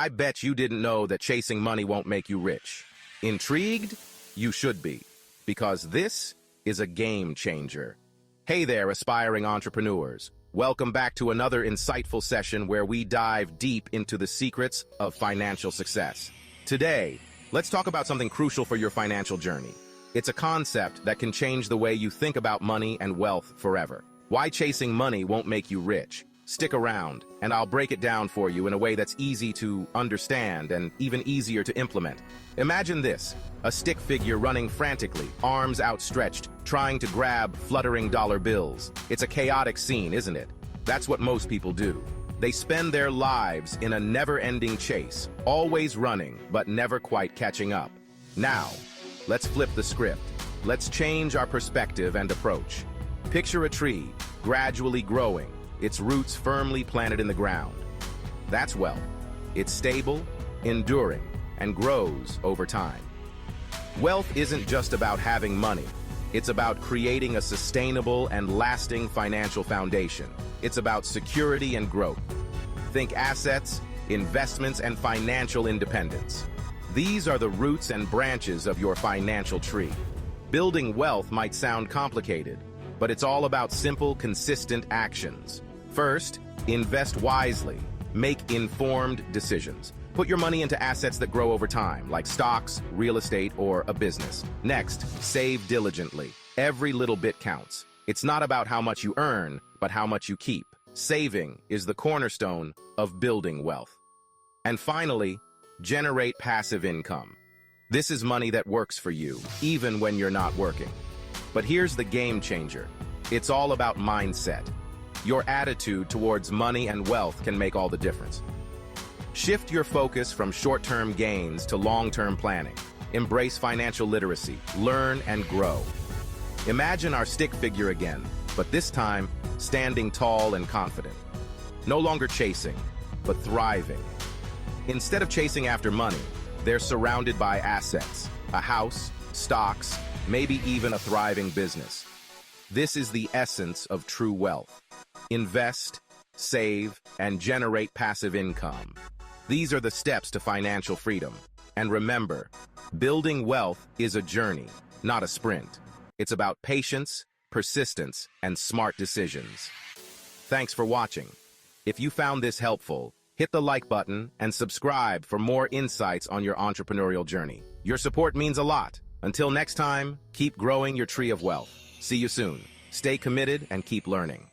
I bet you didn't know that chasing money won't make you rich. Intrigued? You should be, because this is a game changer. Hey there, aspiring entrepreneurs. Welcome back to another insightful session where we dive deep into the secrets of financial success. Today, let's talk about something crucial for your financial journey. It's a concept that can change the way you think about money and wealth forever. Why chasing money won't make you rich. Stick around, and I'll break it down for you in a way that's easy to understand and even easier to implement. Imagine this, a stick figure running frantically, arms outstretched, trying to grab fluttering dollar bills. It's a chaotic scene, isn't it? That's what most people do. They spend their lives in a never-ending chase, always running, but never quite catching up. Now, let's flip the script. Let's change our perspective and approach. Picture a tree, gradually growing, its roots firmly planted in the ground. That's wealth. It's stable, enduring, and grows over time. Wealth isn't just about having money. It's about creating a sustainable and lasting financial foundation. It's about security and growth. Think assets, investments, and financial independence. These are the roots and branches of your financial tree. Building wealth might sound complicated, but it's all about simple, consistent actions. First, invest wisely. Make informed decisions. Put your money into assets that grow over time, like stocks, real estate, or a business. Next, save diligently. Every little bit counts. It's not about how much you earn, but how much you keep. Saving is the cornerstone of building wealth. And finally, generate passive income. This is money that works for you, even when you're not working. But here's the game changer. It's all about mindset. Your attitude towards money and wealth can make all the difference. Shift your focus from short-term gains to long-term planning. Embrace financial literacy, learn and grow. Imagine our stick figure again, but this time, standing tall and confident. No longer chasing, but thriving. Instead of chasing after money, they're surrounded by assets, a house, stocks, maybe even a thriving business. This is the essence of true wealth. Invest, save, and generate passive income. These are the steps to financial freedom. And remember, building wealth is a journey, not a sprint. It's about patience, persistence, and smart decisions. Thanks for watching. If you found this helpful, hit the like button and subscribe for more insights on your entrepreneurial journey. Your support means a lot. Until next time, keep growing your tree of wealth. See you soon. Stay committed and keep learning.